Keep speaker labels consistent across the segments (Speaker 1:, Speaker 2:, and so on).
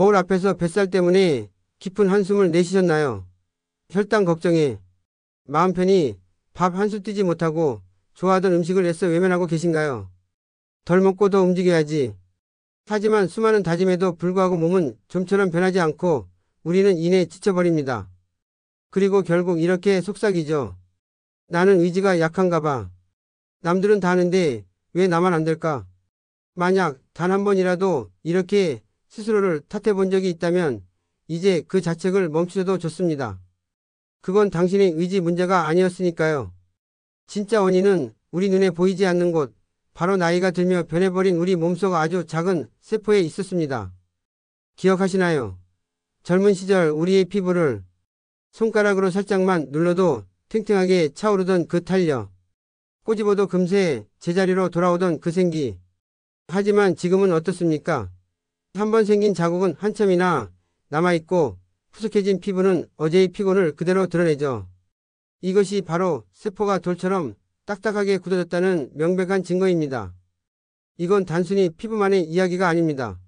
Speaker 1: 거울 앞에서 뱃살 때문에 깊은 한숨을 내쉬셨나요? 혈당 걱정에 마음 편히 밥 한 술 뛰지 못하고 좋아하던 음식을 애써 외면하고 계신가요? 덜 먹고 더 움직여야지. 하지만 수많은 다짐에도 불구하고 몸은 좀처럼 변하지 않고 우리는 이내 지쳐버립니다. 그리고 결국 이렇게 속삭이죠. 나는 의지가 약한가 봐. 남들은 다 하는데 왜 나만 안 될까? 만약 단 한 번이라도 이렇게 스스로를 탓해 본 적이 있다면 이제 그 자책을 멈추셔도 좋습니다. 그건 당신의 의지 문제가 아니었으니까요. 진짜 원인은 우리 눈에 보이지 않는 곳, 바로 나이가 들며 변해버린 우리 몸속 아주 작은 세포에 있었습니다. 기억하시나요? 젊은 시절 우리의 피부를 손가락으로 살짝만 눌러도 탱탱하게 차오르던 그 탄력, 꼬집어도 금세 제자리로 돌아오던 그 생기. 하지만 지금은 어떻습니까? 한번 생긴 자국은 한참이나 남아있고 푸석해진 피부는 어제의 피곤을 그대로 드러내죠. 이것이 바로 세포가 돌처럼 딱딱하게 굳어졌다는 명백한 증거입니다. 이건 단순히 피부만의 이야기가 아닙니다.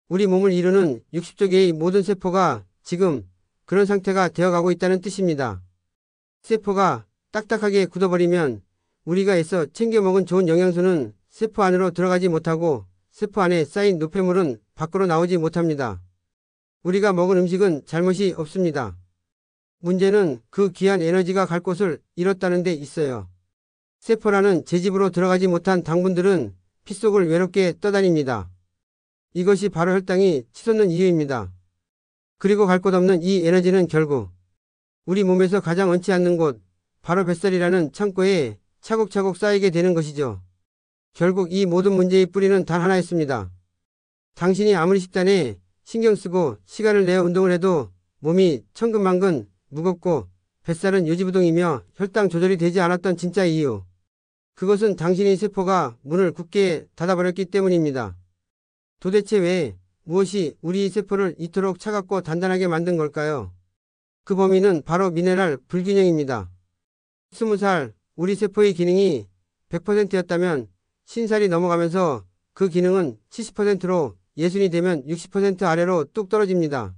Speaker 1: 우리 몸을 이루는 60조 개의 모든 세포가 지금 그런 상태가 되어가고 있다는 뜻입니다. 세포가 딱딱하게 굳어버리면 우리가 애써 챙겨 먹은 좋은 영양소는 세포 안으로 들어가지 못하고 세포 안에 쌓인 노폐물은 밖으로 나오지 못합니다. 우리가 먹은 음식은 잘못이 없습니다. 문제는 그 귀한 에너지가 갈 곳을 잃었다는 데 있어요. 세포라는 제 집으로 들어가지 못한 당분들은 피 속을 외롭게 떠다닙니다. 이것이 바로 혈당이 치솟는 이유입니다. 그리고 갈 곳 없는 이 에너지는 결국 우리 몸에서 가장 얹지 않는 곳, 바로 뱃살이라는 창고에 차곡차곡 쌓이게 되는 것이죠. 결국 이 모든 문제의 뿌리는 단 하나였습니다. 당신이 아무리 식단에 신경 쓰고 시간을 내어 운동을 해도 몸이 천근만근 무겁고 뱃살은 요지부동이며 혈당 조절이 되지 않았던 진짜 이유. 그것은 당신의 세포가 문을 굳게 닫아버렸기 때문입니다. 도대체 왜, 무엇이 우리 세포를 이토록 차갑고 단단하게 만든 걸까요? 그 범인은 바로 미네랄 불균형입니다. 20살 우리 세포의 기능이 100%였다면 50살이 넘어가면서 그 기능은 70%로 60이 되면 60% 아래로 뚝 떨어집니다.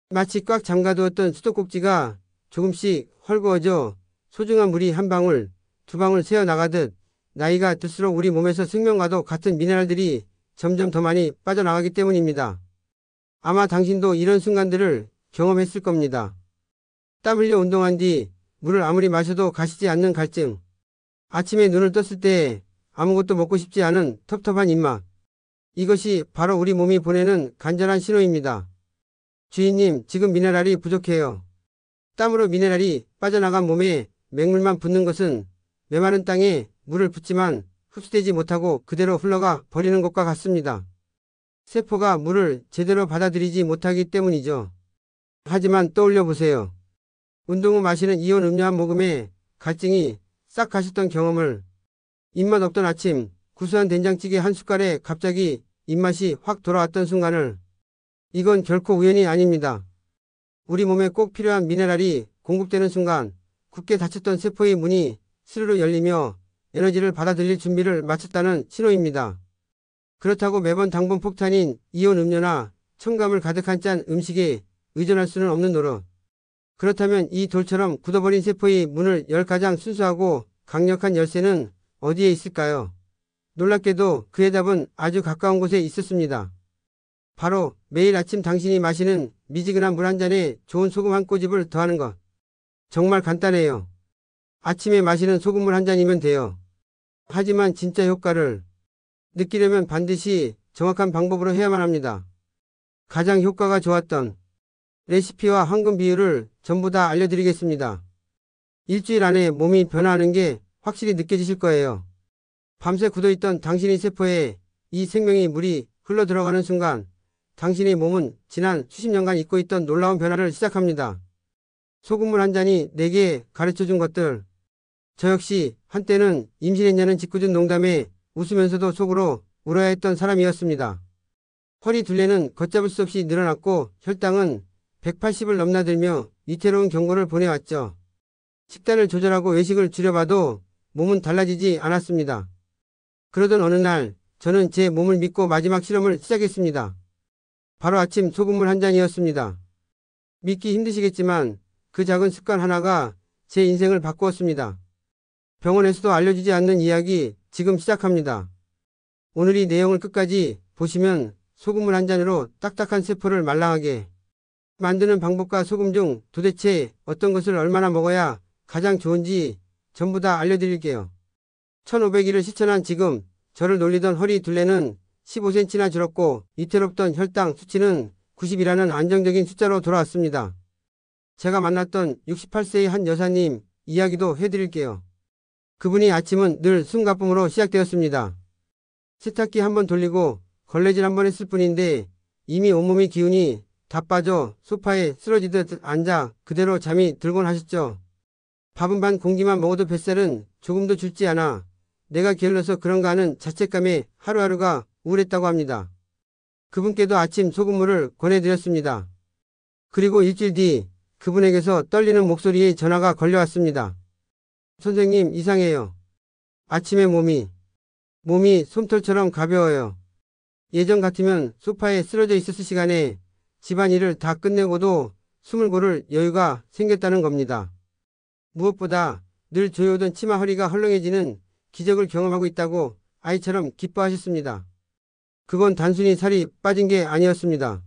Speaker 1: 마치 꽉 잠가두었던 수도꼭지가 조금씩 헐거워져 소중한 물이 한 방울, 두 방울 새어나가듯 나이가 들수록 우리 몸에서 생명과도 같은 미네랄들이 점점 더 많이 빠져나가기 때문입니다. 아마 당신도 이런 순간들을 경험했을 겁니다. 땀 흘려 운동한 뒤 물을 아무리 마셔도 가시지 않는 갈증. 아침에 눈을 떴을 때 아무것도 먹고 싶지 않은 텁텁한 입맛. 이것이 바로 우리 몸이 보내는 간절한 신호입니다. 주인님, 지금 미네랄이 부족해요. 땀으로 미네랄이 빠져나간 몸에 맹물만 붙는 것은 메마른 땅에 물을 붓지만 흡수되지 못하고 그대로 흘러가 버리는 것과 같습니다. 세포가 물을 제대로 받아들이지 못하기 때문이죠. 하지만 떠올려 보세요. 운동 후 마시는 이온 음료 한 모금에 갈증이 싹 가셨던 경험을, 입맛 없던 아침 구수한 된장찌개 한 숟갈에 갑자기 입맛이 확 돌아왔던 순간을. 이건 결코 우연이 아닙니다. 우리 몸에 꼭 필요한 미네랄이 공급되는 순간 굳게 닫혔던 세포의 문이 스르르 열리며 에너지를 받아들일 준비를 마쳤다는 신호입니다. 그렇다고 매번 당분 폭탄인 이온 음료나 첨가물 가득한 짠 음식에 의존할 수는 없는 노릇. 그렇다면 이 돌처럼 굳어버린 세포의 문을 열 가장 순수하고 강력한 열쇠는 어디에 있을까요? 놀랍게도 그의 답은 아주 가까운 곳에 있었습니다. 바로 매일 아침 당신이 마시는 미지근한 물 한 잔에 좋은 소금 한 꼬집을 더하는 것. 정말 간단해요. 아침에 마시는 소금물 한 잔이면 돼요. 하지만 진짜 효과를 느끼려면 반드시 정확한 방법으로 해야만 합니다. 가장 효과가 좋았던 레시피와 황금 비율을 전부 다 알려드리겠습니다. 일주일 안에 몸이 변화하는 게 확실히 느껴지실 거예요. 밤새 굳어있던 당신의 세포에 이 생명의 물이 흘러들어가는 순간 당신의 몸은 지난 수십 년간 잊고 있던 놀라운 변화를 시작합니다. 소금물 한 잔이 내게 가르쳐준 것들. 저 역시 한때는 임신했냐는 짓궂은 농담에 웃으면서도 속으로 울어야 했던 사람이었습니다. 허리 둘레는 걷잡을 수 없이 늘어났고 혈당은 180을 넘나들며 위태로운 경고를 보내왔죠. 식단을 조절하고 외식을 줄여봐도 몸은 달라지지 않았습니다. 그러던 어느 날 저는 제 몸을 믿고 마지막 실험을 시작했습니다. 바로 아침 소금물 한 잔이었습니다. 믿기 힘드시겠지만 그 작은 습관 하나가 제 인생을 바꾸었습니다. 병원에서도 알려주지 않는 이야기 지금 시작합니다. 오늘 이 내용을 끝까지 보시면 소금물 한 잔으로 딱딱한 세포를 말랑하게 만드는 방법과 소금 중 도대체 어떤 것을 얼마나 먹어야 가장 좋은지 전부 다 알려드릴게요. 1500일을 실천한 지금 저를 놀리던 허리 둘레는 15cm나 줄었고 이태롭던 혈당 수치는 90이라는 안정적인 숫자로 돌아왔습니다. 제가 만났던 68세의 한 여사님 이야기도 해드릴게요. 그분이 아침은 늘 숨가쁨으로 시작되었습니다. 세탁기 한번 돌리고 걸레질 한번 했을 뿐인데 이미 온몸이 기운이 다 빠져 소파에 쓰러지듯 앉아 그대로 잠이 들곤 하셨죠. 밥은 반 공기만 먹어도 뱃살은 조금도 줄지 않아 내가 게을러서 그런가 하는 자책감에 하루하루가 우울했다고 합니다. 그분께도 아침 소금물을 권해드렸습니다. 그리고 일주일 뒤 그분에게서 떨리는 목소리에 전화가 걸려왔습니다. 선생님, 이상해요. 아침에 몸이 솜털처럼 가벼워요. 예전 같으면 소파에 쓰러져 있었을 시간에 집안일을 다 끝내고도 숨을 고를 여유가 생겼다는 겁니다. 무엇보다 늘 조여오던 치마 허리가 헐렁해지는 기적을 경험하고 있다고 아이처럼 기뻐하셨습니다. 그건 단순히 살이 빠진 게 아니었습니다.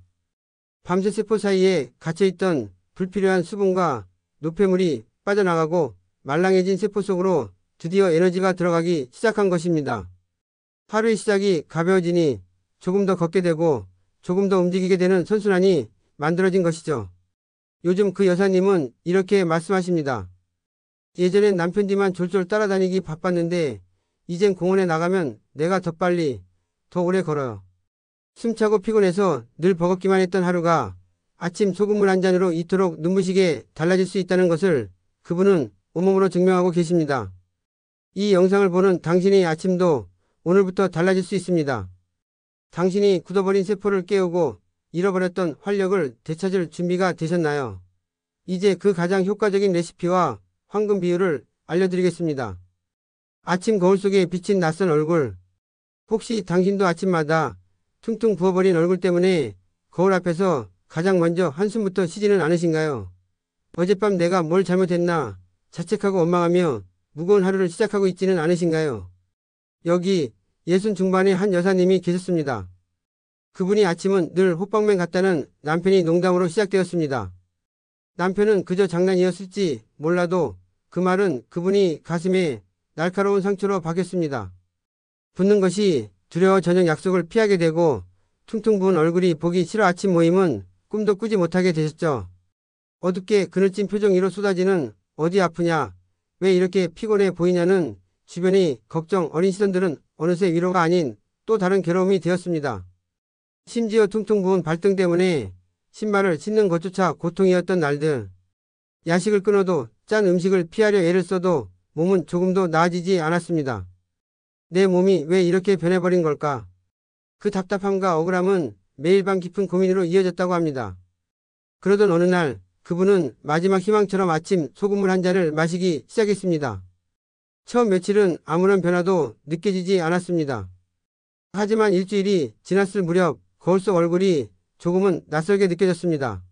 Speaker 1: 밤새 세포 사이에 갇혀있던 불필요한 수분과 노폐물이 빠져나가고 말랑해진 세포 속으로 드디어 에너지가 들어가기 시작한 것입니다. 하루의 시작이 가벼워지니 조금 더 걷게 되고 조금 더 움직이게 되는 선순환이 만들어진 것이죠. 요즘 그 여사님은 이렇게 말씀하십니다. 예전엔 남편 뒤만 졸졸 따라다니기 바빴는데 이젠 공원에 나가면 내가 더 빨리 더 오래 걸어요. 숨차고 피곤해서 늘 버겁기만 했던 하루가 아침 소금물 한 잔으로 이토록 눈부시게 달라질 수 있다는 것을 그분은 온몸으로 증명하고 계십니다. 이 영상을 보는 당신의 아침도 오늘부터 달라질 수 있습니다. 당신이 굳어버린 세포를 깨우고 잃어버렸던 활력을 되찾을 준비가 되셨나요? 이제 그 가장 효과적인 레시피와 황금 비율을 알려드리겠습니다. 아침 거울 속에 비친 낯선 얼굴. 혹시 당신도 아침마다 퉁퉁 부어버린 얼굴 때문에 거울 앞에서 가장 먼저 한숨부터 쉬지는 않으신가요? 어젯밤 내가 뭘 잘못했나 자책하고 원망하며 무거운 하루를 시작하고 있지는 않으신가요? 여기 60 중반의 한 여사님이 계셨습니다. 그분이 아침은 늘 호빵맨 같다는 남편이 농담으로 시작되었습니다. 남편은 그저 장난이었을지 몰라도 그 말은 그분이 가슴에 날카로운 상처로 박혔습니다. 붙는 것이 두려워 저녁 약속을 피하게 되고 퉁퉁 부은 얼굴이 보기 싫어 아침 모임은 꿈도 꾸지 못하게 되셨죠. 어둡게 그늘진 표정 위로 쏟아지는 어디 아프냐, 왜 이렇게 피곤해 보이냐는 주변의 걱정 어린 시선들은 어느새 위로가 아닌 또 다른 괴로움이 되었습니다. 심지어 퉁퉁 부은 발등 때문에 신발을 신는 것조차 고통이었던 날들. 야식을 끊어도 짠 음식을 피하려 애를 써도 몸은 조금도 나아지지 않았습니다. 내 몸이 왜 이렇게 변해버린 걸까? 그 답답함과 억울함은 매일 밤 깊은 고민으로 이어졌다고 합니다. 그러던 어느 날 그분은 마지막 희망처럼 아침 소금물 한 잔을 마시기 시작했습니다. 처음 며칠은 아무런 변화도 느껴지지 않았습니다. 하지만 일주일이 지났을 무렵 거울 속 얼굴이 조금은 낯설게 느껴졌습니다.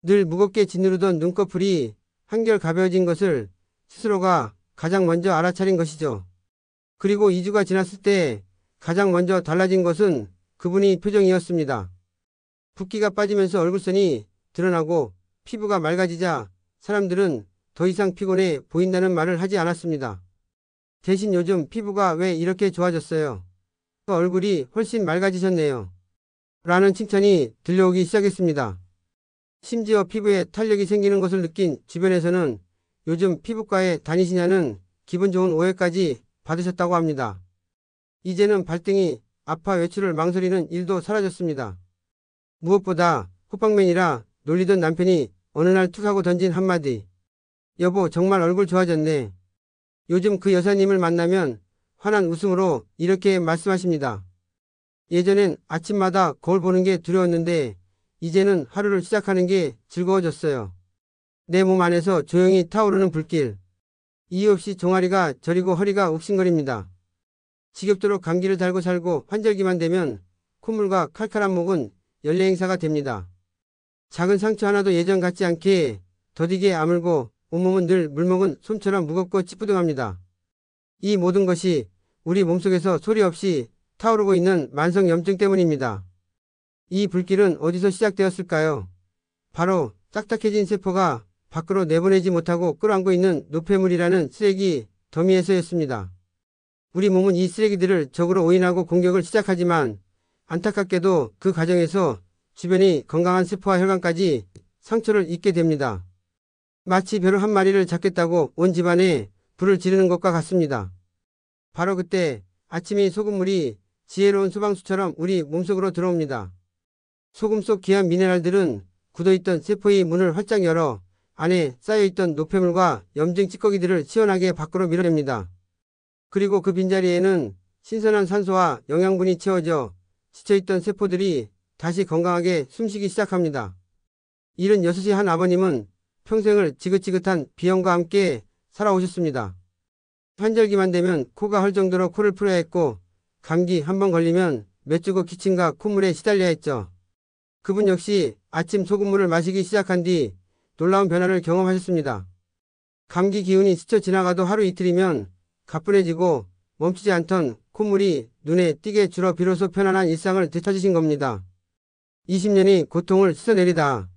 Speaker 1: 늘 무겁게 짓누르던 눈꺼풀이 한결 가벼워진 것을 스스로가 가장 먼저 알아차린 것이죠. 그리고 2주가 지났을 때 가장 먼저 달라진 것은 그분의 표정이었습니다. 붓기가 빠지면서 얼굴선이 드러나고 피부가 맑아지자 사람들은 더 이상 피곤해 보인다는 말을 하지 않았습니다. 대신 요즘 피부가 왜 이렇게 좋아졌어요? 그 얼굴이 훨씬 맑아지셨네요. 라는 칭찬이 들려오기 시작했습니다. 심지어 피부에 탄력이 생기는 것을 느낀 주변에서는 요즘 피부과에 다니시냐는 기분 좋은 오해까지 받으셨다고 합니다. 이제는 발등이 아파 외출을 망설이는 일도 사라졌습니다. 무엇보다 호빵맨이라 놀리던 남편이 어느 날 툭 하고 던진 한마디. 여보, 정말 얼굴 좋아졌네. 요즘 그 여사님을 만나면 환한 웃음으로 이렇게 말씀하십니다. 예전엔 아침마다 거울 보는 게 두려웠는데 이제는 하루를 시작하는 게 즐거워졌어요. 내 몸 안에서 조용히 타오르는 불길. 이유 없이 종아리가 저리고 허리가 욱신거립니다. 지겹도록 감기를 달고 살고 환절기만 되면 콧물과 칼칼한 목은 연례 행사가 됩니다. 작은 상처 하나도 예전 같지 않게 더디게 아물고 온몸은 늘 물먹은 솜처럼 무겁고 찌뿌둥합니다. 이 모든 것이 우리 몸속에서 소리 없이 타오르고 있는 만성염증 때문입니다. 이 불길은 어디서 시작되었을까요? 바로 딱딱해진 세포가 밖으로 내보내지 못하고 끌어안고 있는 노폐물이라는 쓰레기 더미에서였습니다. 우리 몸은 이 쓰레기들을 적으로 오인하고 공격을 시작하지만 안타깝게도 그 과정에서 주변의 건강한 세포와 혈관까지 상처를 입게 됩니다. 마치 벼루 한 마리를 잡겠다고 온 집안에 불을 지르는 것과 같습니다. 바로 그때 아침의 소금물이 지혜로운 소방수처럼 우리 몸속으로 들어옵니다. 소금 속 귀한 미네랄들은 굳어있던 세포의 문을 활짝 열어 안에 쌓여있던 노폐물과 염증 찌꺼기들을 시원하게 밖으로 밀어냅니다. 그리고 그 빈자리에는 신선한 산소와 영양분이 채워져 지쳐있던 세포들이 다시 건강하게 숨쉬기 시작합니다. 76의 한 아버님은 평생을 지긋지긋한 비염과 함께 살아오셨습니다. 환절기만 되면 코가 헐 정도로 코를 풀어야 했고 감기 한번 걸리면 맷주고 기침과 콧물에 시달려야 했죠. 그분 역시 아침 소금물을 마시기 시작한 뒤 놀라운 변화를 경험하셨습니다. 감기 기운이 스쳐 지나가도 하루 이틀이면 가뿐해지고 멈추지 않던 콧물이 눈에 띄게 줄어 비로소 편안한 일상을 되찾으신 겁니다. 20년의 고통을 씻어내리다.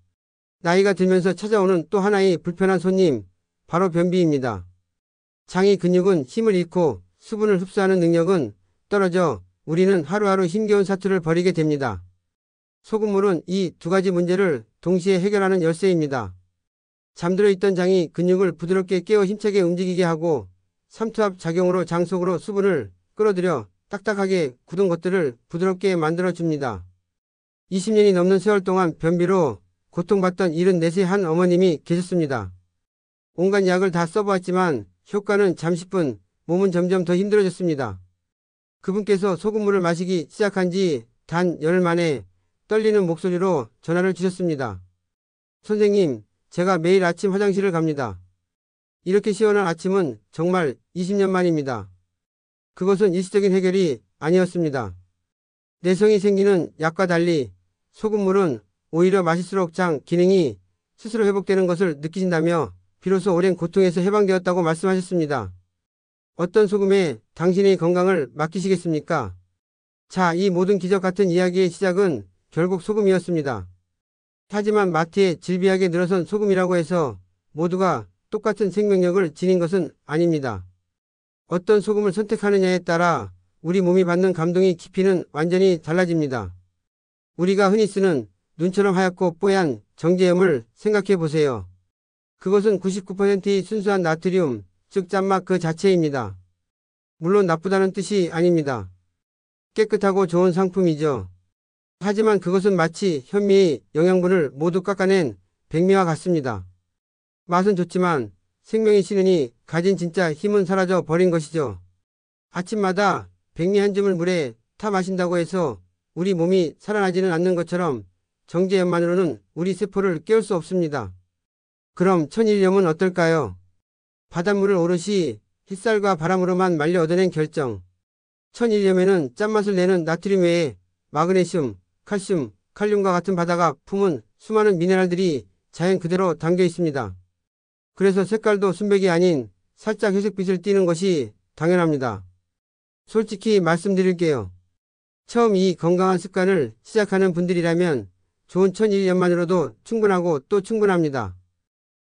Speaker 1: 나이가 들면서 찾아오는 또 하나의 불편한 손님, 바로 변비입니다. 장의 근육은 힘을 잃고 수분을 흡수하는 능력은 떨어져 우리는 하루하루 힘겨운 사투를 벌이게 됩니다. 소금물은 이 두 가지 문제를 동시에 해결하는 열쇠입니다. 잠들어 있던 장이 근육을 부드럽게 깨워 힘차게 움직이게 하고 삼투압 작용으로 장 속으로 수분을 끌어들여 딱딱하게 굳은 것들을 부드럽게 만들어줍니다. 20년이 넘는 세월 동안 변비로 고통받던 74세 한 어머님이 계셨습니다. 온갖 약을 다 써보았지만 효과는 잠시뿐, 몸은 점점 더 힘들어졌습니다. 그분께서 소금물을 마시기 시작한 지 단 열흘 만에 떨리는 목소리로 전화를 주셨습니다. 선생님, 제가 매일 아침 화장실을 갑니다. 이렇게 시원한 아침은 정말 20년 만입니다. 그것은 일시적인 해결이 아니었습니다. 내성이 생기는 약과 달리 소금물은 오히려 마실수록 장 기능이 스스로 회복되는 것을 느끼신다며 비로소 오랜 고통에서 해방되었다고 말씀하셨습니다. 어떤 소금에 당신의 건강을 맡기시겠습니까? 자, 이 모든 기적 같은 이야기의 시작은 결국 소금이었습니다. 하지만 마트에 질비하게 늘어선 소금이라고 해서 모두가 똑같은 생명력을 지닌 것은 아닙니다. 어떤 소금을 선택하느냐에 따라 우리 몸이 받는 감동의 깊이는 완전히 달라집니다. 우리가 흔히 쓰는 눈처럼 하얗고 뽀얀 정제염을 생각해 보세요. 그것은 99%의 순수한 나트륨, 즉 짠맛 그 자체입니다. 물론 나쁘다는 뜻이 아닙니다. 깨끗하고 좋은 상품이죠. 하지만 그것은 마치 현미의 영양분을 모두 깎아낸 백미와 같습니다. 맛은 좋지만 생명이 식으니 가진 진짜 힘은 사라져 버린 것이죠. 아침마다 백미 한 줌을 물에 타 마신다고 해서 우리 몸이 살아나지는 않는 것처럼 정제염만으로는 우리 세포를 깨울 수 없습니다. 그럼 천일염은 어떨까요? 바닷물을 오롯이 햇살과 바람으로만 말려 얻어낸 결정. 천일염에는 짠맛을 내는 나트륨 외에 마그네슘, 칼슘, 칼륨과 같은 바다가 품은 수많은 미네랄들이 자연 그대로 담겨 있습니다. 그래서 색깔도 순백이 아닌 살짝 회색빛을 띠는 것이 당연합니다. 솔직히 말씀드릴게요. 처음 이 건강한 습관을 시작하는 분들이라면 좋은 천일염만으로도 충분하고 또 충분합니다.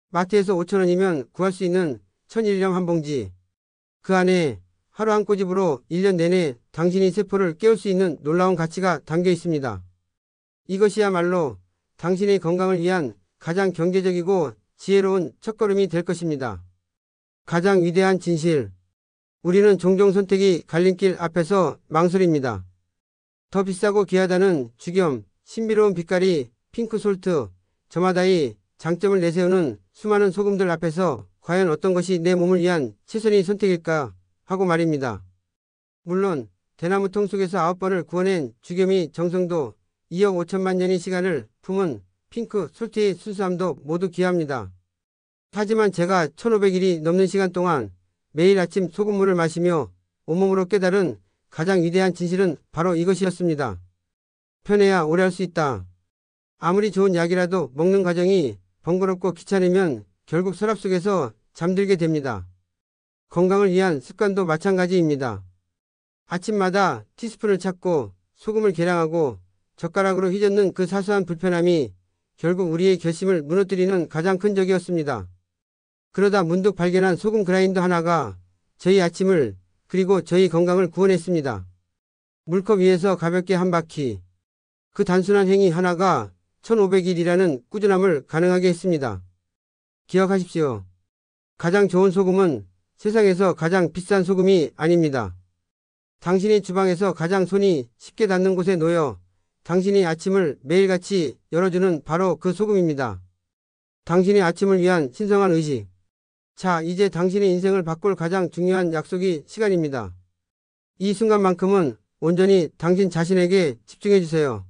Speaker 1: 마트에서 5,000원이면 구할 수 있는 천일염 한 봉지. 그 안에 하루 한 꼬집으로 1년 내내 당신의 세포를 깨울 수 있는 놀라운 가치가 담겨 있습니다. 이것이야말로 당신의 건강을 위한 가장 경제적이고 지혜로운 첫걸음이 될 것입니다. 가장 위대한 진실. 우리는 종종 선택이 갈림길 앞에서 망설입니다. 더 비싸고 귀하다는 죽염, 신비로운 빛깔이 핑크솔트, 저마다의 장점을 내세우는 수많은 소금들 앞에서 과연 어떤 것이 내 몸을 위한 최선의 선택일까 하고 말입니다. 물론 대나무 통 속에서 9번을 구워낸 죽염이 정성도 2억 5천만 년의 시간을 품은 핑크 솔트의 순수함도 모두 귀합니다. 하지만 제가 1500일이 넘는 시간 동안 매일 아침 소금물을 마시며 온몸으로 깨달은 가장 위대한 진실은 바로 이것이었습니다. 편해야 오래 할 수 있다. 아무리 좋은 약이라도 먹는 과정이 번거롭고 귀찮으면 결국 서랍 속에서 잠들게 됩니다. 건강을 위한 습관도 마찬가지입니다. 아침마다 티스푼을 찾고 소금을 계량하고 젓가락으로 휘젓는 그 사소한 불편함이 결국 우리의 결심을 무너뜨리는 가장 큰 적이었습니다. 그러다 문득 발견한 소금 그라인더 하나가 저희 아침을 그리고 저희 건강을 구원했습니다. 물컵 위에서 가볍게 한 바퀴. 그 단순한 행위 하나가 1500일이라는 꾸준함을 가능하게 했습니다. 기억하십시오. 가장 좋은 소금은 세상에서 가장 비싼 소금이 아닙니다. 당신이 주방에서 가장 손이 쉽게 닿는 곳에 놓여 당신이 아침을 매일같이 열어주는 바로 그 소금입니다. 당신의 아침을 위한 신성한 의식. 자, 이제 당신의 인생을 바꿀 가장 중요한 약속이 시간입니다. 이 순간만큼은 온전히 당신 자신에게 집중해 주세요.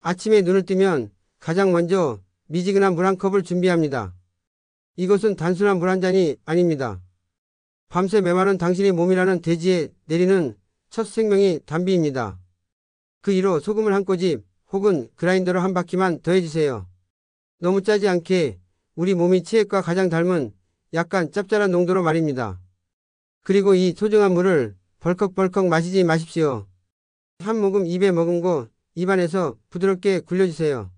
Speaker 1: 아침에 눈을 뜨면 가장 먼저 미지근한 물 한 컵을 준비합니다. 이것은 단순한 물 한 잔이 아닙니다. 밤새 메마른 당신의 몸이라는 대지에 내리는 첫 생명의 단비입니다. 그 위로 소금을 한 꼬집 혹은 그라인더로 한 바퀴만 더해주세요. 너무 짜지 않게 우리 몸이 치액과 가장 닮은 약간 짭짤한 농도로 말입니다. 그리고 이 소중한 물을 벌컥벌컥 마시지 마십시오. 한 모금 입에 머금고 입안에서 부드럽게 굴려주세요.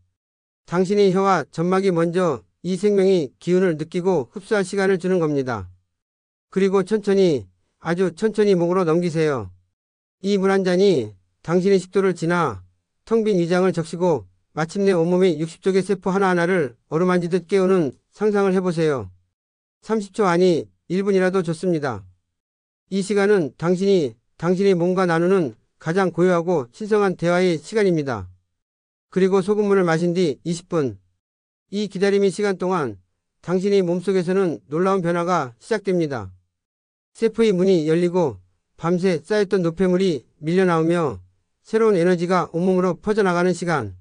Speaker 1: 당신의 혀와 점막이 먼저 이 생명의 기운을 느끼고 흡수할 시간을 주는 겁니다. 그리고 천천히, 아주 천천히 목으로 넘기세요. 이 물 한 잔이 당신의 식도를 지나 텅 빈 위장을 적시고 마침내 온몸의 60쪽의 세포 하나하나를 어루만지듯 깨우는 상상을 해보세요. 30초 아니 1분이라도 좋습니다. 이 시간은 당신의 몸과 나누는 가장 고요하고 신성한 대화의 시간입니다. 그리고 소금물을 마신 뒤 20분. 이 기다림의 시간 동안 당신의 몸속에서는 놀라운 변화가 시작됩니다. 세포의 문이 열리고 밤새 쌓였던 노폐물이 밀려나오며 새로운 에너지가 온몸으로 퍼져나가는 시간.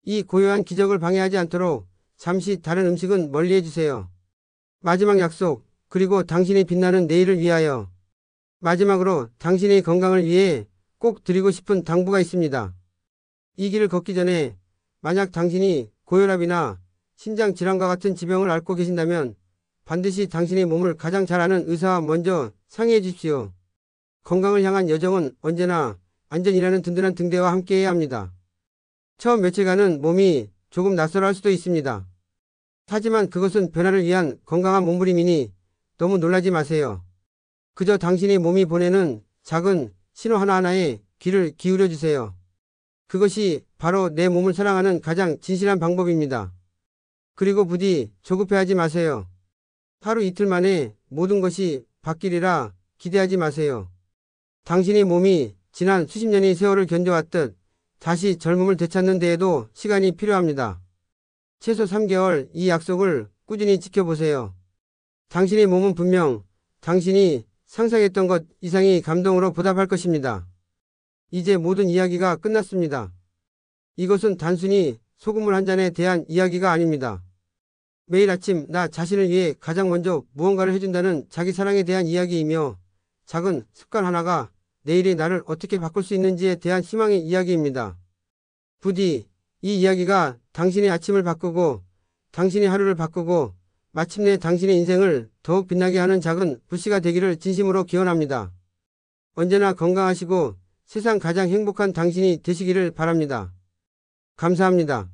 Speaker 1: 이 고요한 기적을 방해하지 않도록 잠시 다른 음식은 멀리해 주세요. 마지막 약속, 그리고 당신의 빛나는 내일을 위하여. 마지막으로 당신의 건강을 위해 꼭 드리고 싶은 당부가 있습니다. 이 길을 걷기 전에 만약 당신이 고혈압이나 신장 질환과 같은 지병을 앓고 계신다면 반드시 당신의 몸을 가장 잘 아는 의사와 먼저 상의해 주십시오. 건강을 향한 여정은 언제나 안전이라는 든든한 등대와 함께해야 합니다. 처음 며칠간은 몸이 조금 낯설어할 수도 있습니다. 하지만 그것은 변화를 위한 건강한 몸부림이니 너무 놀라지 마세요. 그저 당신의 몸이 보내는 작은 신호 하나하나에 귀를 기울여 주세요. 그것이 바로 내 몸을 사랑하는 가장 진실한 방법입니다. 그리고 부디 조급해하지 마세요. 하루 이틀 만에 모든 것이 바뀌리라 기대하지 마세요. 당신의 몸이 지난 수십 년의 세월을 견뎌왔듯 다시 젊음을 되찾는 데에도 시간이 필요합니다. 최소 3개월 이 약속을 꾸준히 지켜보세요. 당신의 몸은 분명 당신이 상상했던 것 이상의 감동으로 보답할 것입니다. 이제 모든 이야기가 끝났습니다. 이것은 단순히 소금물 한 잔에 대한 이야기가 아닙니다. 매일 아침 나 자신을 위해 가장 먼저 무언가를 해준다는 자기 사랑에 대한 이야기이며 작은 습관 하나가 내일의 나를 어떻게 바꿀 수 있는지에 대한 희망의 이야기입니다. 부디 이 이야기가 당신의 아침을 바꾸고 당신의 하루를 바꾸고 마침내 당신의 인생을 더욱 빛나게 하는 작은 불씨가 되기를 진심으로 기원합니다. 언제나 건강하시고 세상 가장 행복한 당신이 되시기를 바랍니다. 감사합니다.